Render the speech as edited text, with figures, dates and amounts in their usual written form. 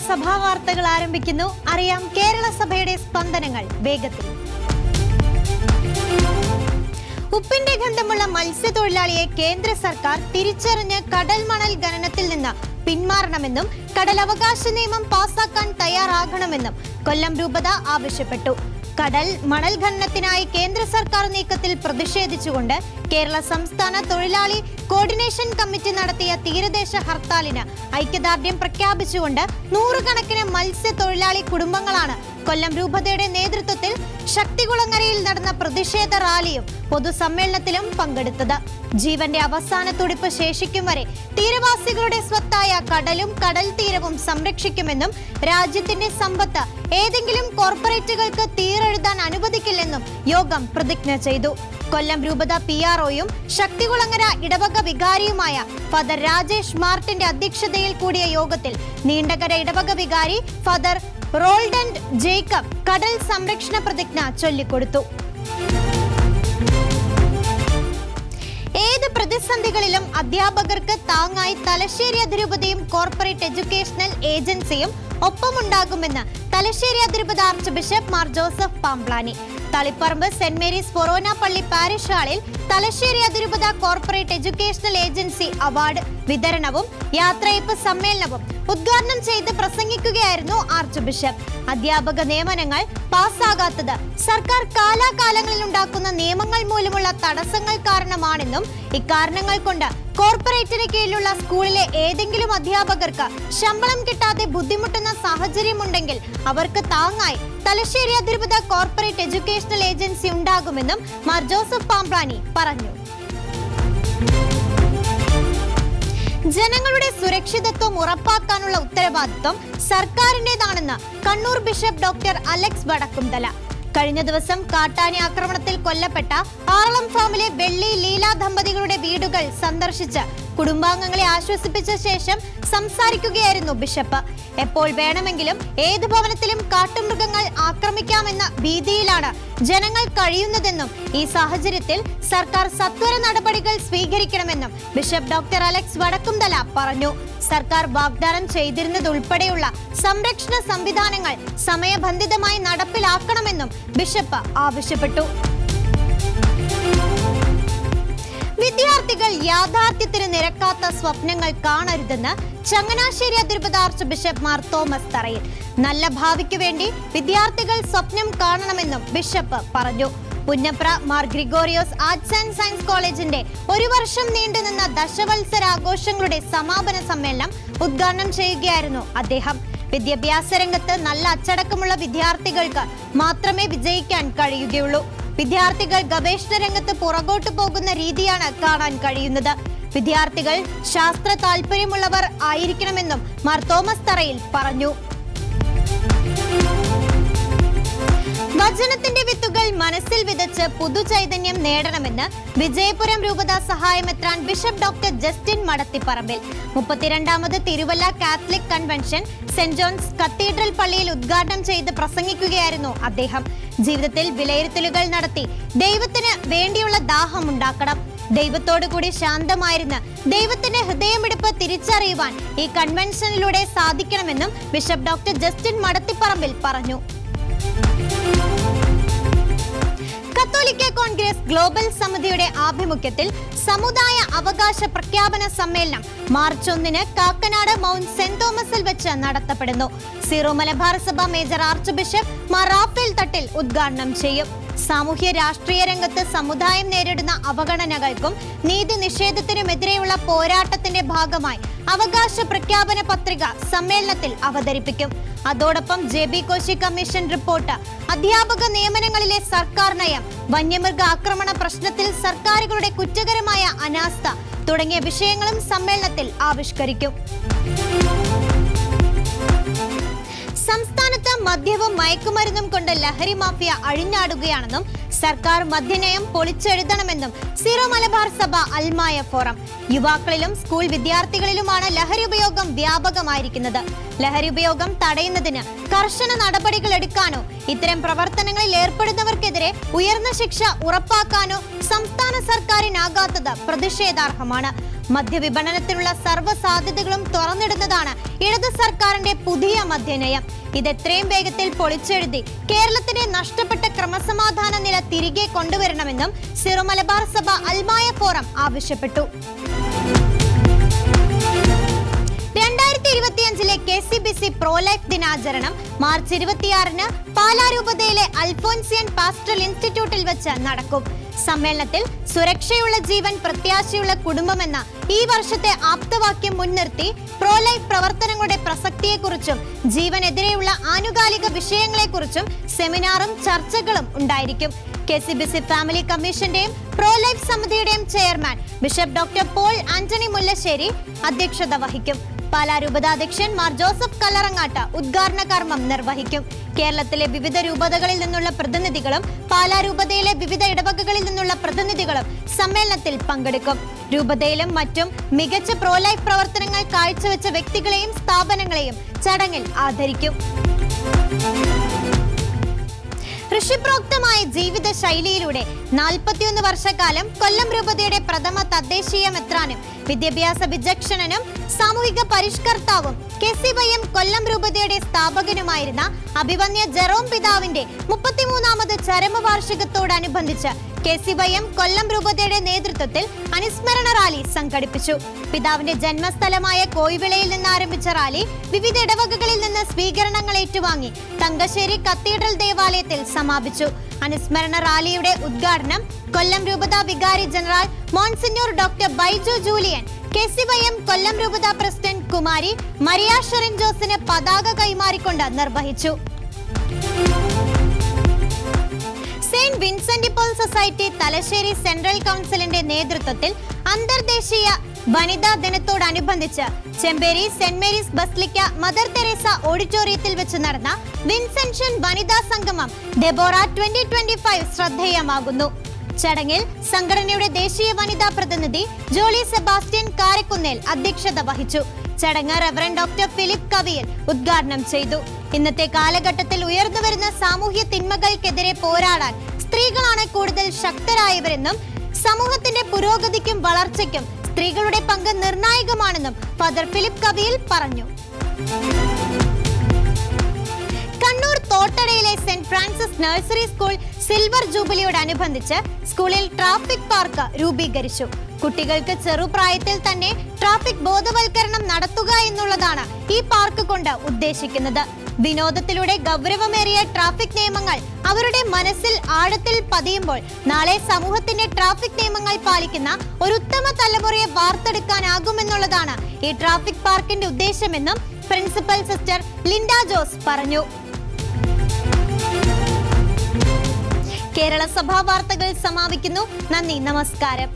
സഭാ വാർത്തകൾ ആരംഭിക്കുന്നു. അറിയാം കേരള സഭയുടെ സ്പന്ദനങ്ങൾ വേഗത്തിൽ. ഉപ്പിന്റെ ഗന്ധമുള്ള മത്സ്യത്തൊഴിലാളിയെ കേന്ദ്ര സർക്കാർ തിരിച്ചറിഞ്ഞ് കടൽ മണൽ ഖനനത്തിൽ നിന്ന് പിന്മാറണമെന്നും കടലവകാശ നിയമം പാസാക്കാൻ തയ്യാറാകണമെന്നും കൊല്ലം രൂപത ആവശ്യപ്പെട്ടു. കടൽ മണൽ ഖനനത്തിനായി കേന്ദ്ര സർക്കാർ നീക്കത്തിൽ പ്രതിഷേധിച്ചുകൊണ്ട് കേരള സംസ്ഥാന തൊഴിലാളി കോർഡിനേഷൻ കമ്മിറ്റി നടത്തിയ തീരദേശ ഹർത്താലിന് ഐക്യദാർഢ്യം പ്രഖ്യാപിച്ചുകൊണ്ട് നൂറുകണക്കിന് മത്സ്യത്തൊഴിലാളി കുടുംബങ്ങളാണ് കൊല്ലം രൂപതയുടെ നേതൃത്വത്തിൽ ശക്തികുളങ്ങരയിൽ നടന്ന പ്രതിഷേധ റാലിയും പൊതുസമ്മേളനത്തിലും പങ്കെടുത്തത്. ജീവന്റെ അവസാന തുടിപ്പ് ശേഷിക്കും വരെ തീരവാസികളുടെ സ്വത്തായ കടലും കടൽ തീരവും സംരക്ഷിക്കുമെന്നും രാജ്യത്തിന്റെ സമ്പത്ത് ഏതെങ്കിലും കോർപ്പറേറ്റുകൾക്ക് തീരെഴുതാൻ അനുവദിക്കില്ലെന്നും യോഗം പ്രതിജ്ഞ ചെയ്തു. കൊല്ലം രൂപത PROയും ശക്തികുളങ്ങര ഇടവക വികാരിയുമായ ഫാദർ രാജേഷ് മാർട്ടിന്റെ അധ്യക്ഷതയിൽ കൂടിയ യോഗത്തിൽ നീണ്ടകര ഇടവക വികാരി ഫാദർ റോൾഡന്റ് ജേക്കബ് കടൽ സംരക്ഷണ പ്രതിജ്ഞ ചൊല്ലിക്കൊടുത്തു. ഏത് പ്രതിസന്ധികളിലും അധ്യാപകർക്ക് താങ്ങായി തലശ്ശേരി അതിരൂപതയും കോർപ്പറേറ്റ് എഡ്യൂക്കേഷണൽ ഏജൻസിയും ഒപ്പമുണ്ടാകുമെന്ന് തലശ്ശേരി അതിരൂപത arch bishop Mar Joseph Pamplany. Taliparamba saint Mary's forane പള്ളി പാരിഷ് ഹാളിൽ തലശ്ശേരി അതിരൂപത കോർപ്പറേറ്റ് എഡ്യൂക്കേഷണൽ ഏജൻസി അവാർഡ് വിതരണവും യാത്രയപ്പ് സമ്മേളനവും ഉദ്ഘാടനം ചെയ്ത് പ്രസംഗിക്കുകയായിരുന്നു ആർച്ച് ബിഷപ്പ്. അധ്യാപക നിയമനങ്ങൾ പാസ്സാകാത്തത് സർക്കാർ കാലാകാലങ്ങളിൽ ഉണ്ടാക്കുന്ന നിയമങ്ങൾ മൂലമുള്ള തടസ്സങ്ങൾ കാരണമാണെന്നും ഇക്കാരണങ്ങൾ കൊണ്ട് കോർപ്പറേറ്റിന് കീഴിലുള്ള സ്കൂളിലെ ഏതെങ്കിലും അധ്യാപകർക്ക് ശമ്പളം കിട്ടാതെ ബുദ്ധിമുട്ടുന്ന സാഹചര്യമുണ്ടെങ്കിൽ അവർക്ക് താങ്ങായി തലശ്ശേരി അതിരൂപത കോർപ്പറേറ്റ് എഡ്യൂക്കേഷണൽ ഏജൻസി ഉണ്ടാകുമെന്നും മാർ ജോസഫ് പാംപ്ലാനി പറഞ്ഞു. ജനങ്ങളുടെ സുരക്ഷിതത്വം ഉറപ്പാക്കാനുള്ള ഉത്തരവാദിത്വം സർക്കാരിന്റേതാണെന്ന് Kannur bishop doctor Alex Vadakkumthala. കഴിഞ്ഞ ദിവസം കാട്ടാനി ആക്രമണത്തിൽ കൊല്ലപ്പെട്ട ആറളം ഫാമിലെ വെള്ളി ലീല ദമ്പതികളുടെ വീടുകൾ സന്ദർശിച്ച് കുടുംബാംഗങ്ങളെ ആശ്വസിപ്പിച്ച ശേഷം സംസാരിക്കുകയായിരുന്നു ബിഷപ്പ്. എപ്പോൾ വേണമെങ്കിലും ഏത് ഭവനത്തിലും കാട്ടുമൃഗങ്ങൾ ആക്രമിക്കാമെന്ന ഭീതിയിലാണ് ജനങ്ങൾ കഴിയുന്നതെന്നും ഈ സാഹചര്യത്തിൽ സർക്കാർ സത്വര നടപടികൾ സ്വീകരിക്കണമെന്നും ബിഷപ്പ് ഡോക്ടർ അലക്സ് വടക്കുംതല പറഞ്ഞു. സർക്കാർ വാഗ്ദാനം ചെയ്തിരുന്നതുൾപ്പെടെയുള്ള സംരക്ഷണ സംവിധാനങ്ങൾ സമയബന്ധിതമായി നടപ്പിലാക്കണമെന്നും ബിഷപ്പ് ആവശ്യപ്പെട്ടു. വിദ്യാർത്ഥികൾ യാഥാർത്ഥ്യത്തിന് നിരക്കാത്ത സ്വപ്നങ്ങൾ കാണരുതെന്ന് ചങ്ങനാശ്ശേരി അതിരൂപത ആർച്ച് ബിഷപ്പ് മാർ തോമസ് തറയിൽ. നല്ല ഭാവിക്ക് വേണ്ടി വിദ്യാർത്ഥികൾ സ്വപ്നം കാണണമെന്നും ബിഷപ്പ് പറഞ്ഞു. Punnapra Mar Gregorios arts and science കോളേജിന്റെ ഒരു വർഷം നീണ്ടുനിന്ന ദശവത്സരാഘോഷങ്ങളുടെ സമാപന സമ്മേളനം ഉദ്ഘാടനം ചെയ്യുകയായിരുന്നു അദ്ദേഹം. വിദ്യാഭ്യാസ രംഗത്ത് നല്ല അച്ചടക്കമുള്ള വിദ്യാർത്ഥികൾക്ക് മാത്രമേ വിജയിക്കാൻ കഴിയുകയുള്ളൂ. വിദ്യാർത്ഥികൾ ഗവേഷണ രംഗത്ത് പുറകോട്ട് പോകുന്ന രീതിയാണ് കാണാൻ കഴിയുന്നത്. വിദ്യാർത്ഥികൾ ശാസ്ത്ര താല്പര്യമുള്ളവർ ആയിരിക്കണമെന്നും മാർ തോമസ് തറയിൽ പറഞ്ഞു. വചനത്തിന്റെ വിത്തുകൾ മനസ്സിൽ വിതച്ച് പുതുചൈതന്യം നേടണമെന്ന് വിജയപുരം രൂപത സഹായമെത്രാൻ ബിഷപ്പ് ഡോക്ടർ ജസ്റ്റിൻ മടത്തിപ്പറമ്പിൽ. 32ാമത് Thiruvalla catholic convention saint John's cathedral പള്ളിയിൽ ഉദ്ഘാടനം ചെയ്ത് പ്രസംഗിക്കുകയായിരുന്നു അദ്ദേഹം. ജീവിതത്തിൽ വിലയിരുത്തലുകൾ നടത്തി ദൈവത്തിന് വേണ്ടിയുള്ള ദാഹം ഉണ്ടാക്കണം. ദൈവത്തോടു കൂടി ശാന്തമായിരുന്ന് ദൈവത്തിന്റെ ഹൃദയമിടിപ്പ് തിരിച്ചറിയുവാൻ ഈ കൺവെൻഷനിലൂടെ സാധിക്കണമെന്നും ബിഷപ്പ് ഡോക്ടർ ജസ്റ്റിൻ മടത്തിപ്പറമ്പിൽ പറഞ്ഞു. കത്തോലിക്ക കോൺഗ്രസ് ഗ്ലോബൽ സമിതിയുടെ ആഭിമുഖ്യത്തിൽ സമുദായ അവകാശ പ്രഖ്യാപന സമ്മേളനം മാർച്ച് 1 കാക്കനാട് മൗണ്ട് സെന്റ് തോമസിൽ വെച്ച് നടത്തപ്പെടുന്നു. സീറോ മലബാർ സഭ major arch bishop Mar Raphael Thattil ഉദ്ഘാടനം ചെയ്യും. സാമൂഹ്യ രാഷ്ട്രീയ രംഗത്ത് സമുദായം നേരിടുന്ന അവഗണനകൾക്കും നീതി നിഷേധത്തിനുമെതിരെയുള്ള പോരാട്ടത്തിന്റെ ഭാഗമായി അവകാശ പ്രഖ്യാപന പത്രിക സമ്മേളനത്തിൽ അവതരിപ്പിക്കും. അതോടൊപ്പം JB കോശി കമ്മീഷൻ റിപ്പോർട്ട്, അധ്യാപക നിയമനങ്ങളിലെ സർക്കാർ നയം, വന്യമൃഗ ആക്രമണ പ്രശ്നത്തിൽ സർക്കാരുകളുടെ കുറ്റകരമായ അനാസ്ഥ തുടങ്ങിയ വിഷയങ്ങളും സമ്മേളനത്തിൽ ആവിഷ്കരിക്കും. സംസ്ഥാനത്ത് മദ്യവും മയക്കുമരുന്നും കൊണ്ട് ലഹരി മാഫിയ അഴിഞ്ഞാടുകയാണെന്നും സർക്കാർ മദ്യനയം പൊളിച്ചെഴുതണമെന്നും സീറോ മലബാർ സഭ അൽമായ ഫോറം. യുവാക്കളിലും സ്കൂൾ വിദ്യാർത്ഥികളിലുമാണ് ലഹരി ഉപയോഗം വ്യാപകമായിരിക്കുന്നത്. ലഹരി ഉപയോഗം തടയുന്നതിന് കർശന നടപടികൾ എടുക്കാനോ ഇത്തരം പ്രവർത്തനങ്ങളിൽ ഏർപ്പെടുന്നവർക്കെതിരെ ഉയർന്ന ശിക്ഷ ഉറപ്പാക്കാനോ സംസ്ഥാന സർക്കാരിനാകാത്തത് പ്രതിഷേധാർഹമാണ്. മദ്യവിപണനത്തിനുള്ള സർവ്വ സാധ്യതകളും തുറന്നിടുന്നതാണ് ഇടത് സർക്കാരിന്റെ പുതിയ മദ്യനയം. ഇത് എത്രയും വേഗത്തിൽ പൊളിച്ചെഴുതി കേരളത്തിന്റെ നഷ്ടപ്പെട്ട ക്രമസമാധാന നില തിരികെ കൊണ്ടുവരണമെന്നും സിറോ മലബാർ സഭ അൽമായ ഫോറം ആവശ്യപ്പെട്ടു. 2025 KCBC പ്രോ ലൈഫ് ദിനാചരണം മാർച്ച് 26 പാലാ രൂപതയിലെ അൽഫോൻസിയൻ പാസ്റ്ററൽ ഇൻസ്റ്റിറ്റ്യൂട്ടിൽ വെച്ച് നടക്കും. സമ്മേളനത്തിൽ സുരക്ഷയുള്ള ജീവൻ പ്രത്യാശയുള്ള കുടുംബം എന്ന ഈ വർഷത്തെ ആപ്തവാക്യം മുൻനിർത്തി പ്രോ ലൈഫ് പ്രവർത്തനങ്ങളുടെ പ്രസക്തിയെക്കുറിച്ചും ജീവനെതിരെയുള്ള ആനുകാലിക വിഷയങ്ങളെക്കുറിച്ചും സെമിനാറും ചർച്ചകളും ഉണ്ടായിരിക്കും. KCBC ഫാമിലി കമ്മീഷന്റെയും പ്രോ ലൈഫ് സമിതിയുടെയും chairman bishop doctor Paul Antony Mullassery അധ്യക്ഷത വഹിക്കും. പാലാ രൂപതാധ്യക്ഷൻ മാർ ജോസഫ് കല്ലറങ്ങാട്ട് ഉദ്ഘാടന കർമ്മം നിർവഹിക്കും. കേരളത്തിലെ വിവിധ രൂപതകളിൽ നിന്നുള്ള പ്രതിനിധികളും പാലാ രൂപതയിലെ വിവിധ ഇടവകകളിൽ നിന്നുള്ള പ്രതിനിധികളും സമ്മേളനത്തിൽ പങ്കെടുക്കും. രൂപതയിലും മറ്റും മികച്ച പ്രോ ലൈഫ് പ്രവർത്തനങ്ങൾ കാഴ്ചവെച്ച വ്യക്തികളെയും സ്ഥാപനങ്ങളെയും ചടങ്ങിൽ ആദരിക്കും. ഋഷിപ്രോക്തമായ ജീവിത ശൈലിയിലൂടെ 41 വർഷക്കാലം കൊല്ലം രൂപതയുടെ പ്രഥമ തദ്ദേശീയ മെത്രാനും വിദ്യാഭ്യാസ വിചക്ഷണനും സാമൂഹിക പരിഷ്കർത്താവും KCYM കൊല്ലം രൂപതയുടെ സ്ഥാപകനുമായിരുന്ന അഭിവന്യ ജെറോം പിതാവിന്റെ 33ാമത് ചരമവാർഷികത്തോടനുബന്ധിച്ച് KCYM കൊല്ലം രൂപതയുടെ നേതൃത്വത്തിൽ അനുസ്മരണ റാലി സംഘടിപ്പിച്ചു. പിതാവിന്റെ ജന്മസ്ഥലമായ കോയിവിളയിൽ നിന്ന് ആരംഭിച്ച റാലി വിവിധ ഇടവകകളിൽ നിന്ന് സ്വീകരണങ്ങൾ ഏറ്റുവാങ്ങി തങ്കശ്ശേരി കത്തീഡ്രൽ ദേവാലയത്തിൽ സമാപിച്ചു. അനുസ്മരണ റാലിയുടെ ഉദ്ഘാടനം കൊല്ലം രൂപത വികാരി general monsignor doctor Baiju Julian, KCYM Kollam രൂപത പ്രസിഡന്റ് കുമാരി മരിയ ഷെറിൻ ജോസിന് പതാക കൈമാറിക്കൊണ്ട് നിർവഹിച്ചു. Saint Vincent Paul Society Thalassery central കൗൺസിലിന്റെ നേതൃത്വത്തിൽ അന്തർദേശീയ വനിതാ ദിനത്തോടനുബന്ധിച്ച് Chemperi Saint Mary's basilica Mother Teresa ഓഡിറ്റോറിയത്തിൽ വെച്ച് നടന്ന വിൻസെൻഷ്യൻ വനിതാ സംഗമം ഡെബോറ 2025 ശ്രദ്ധേയമാകുന്നു. ചടങ്ങിൽ സംഘടനയുടെ ദേശീയ വനിതാ പ്രതിനിധി ജോളി സെബാസ്റ്റ്യൻ കാരക്കുന്നേൽ അധ്യക്ഷത വഹിച്ചു. ചടങ്ങ് റവറന്റ് ഡോക്ടർ ഫിലിപ്പ് കവിയൽ ഉദ്ഘാടനം ചെയ്തു. ഇന്നത്തെ കാലഘട്ടത്തിൽ ഉയർന്നുവരുന്ന സാമൂഹ്യ തിന്മകൾക്കെതിരെ പോരാടാൻ സ്ത്രീകളാണ് കൂടുതൽ ശക്തരായവരെന്നും സമൂഹത്തിന്റെ പുരോഗതിക്കും വളർച്ചയ്ക്കും സ്ത്രീകളുടെ പങ്ക് നിർണായകമാണെന്നും ഫാദർ ഫിലിപ്പ് കവിയൽ പറഞ്ഞു. കണ്ണൂർ തോട്ടടയിലെ saint Francis nursery school silver ജൂബിലിയോടനുബന്ധിച്ച് സ്കൂളിൽ ട്രാഫിക് പാർക്ക് രൂപീകരിച്ചു. കുട്ടികൾക്ക് ചെറുപ്രായത്തിൽ തന്നെ ട്രാഫിക് ബോധവൽക്കരണം നടത്തുക എന്നുള്ളതാണ് ഈ പാർക്ക് കൊണ്ട് ഉദ്ദേശിക്കുന്നത്. വിനോദത്തിലൂടെ ഗൗരവമേറിയ ട്രാഫിക് നിയമങ്ങൾ അവരുടെ മനസ്സിൽ ആഴത്തിൽ പതിയുമ്പോൾ നാളെ സമൂഹത്തിന്റെ ട്രാഫിക് നിയമങ്ങൾ പാലിക്കുന്ന ഒരു ഉത്തമ തലമുറയെ വാർത്തെടുക്കാനാകുമെന്നുള്ളതാണ് ഈ ട്രാഫിക് പാർക്കിന്റെ ഉദ്ദേശമെന്നും പ്രിൻസിപ്പൽ സിസ്റ്റർ ലിൻഡ ജോസ് പറഞ്ഞു. കേരള സഭാ വാർത്തകൾ സമാപിക്കുന്നു. നന്ദി, നമസ്കാരം.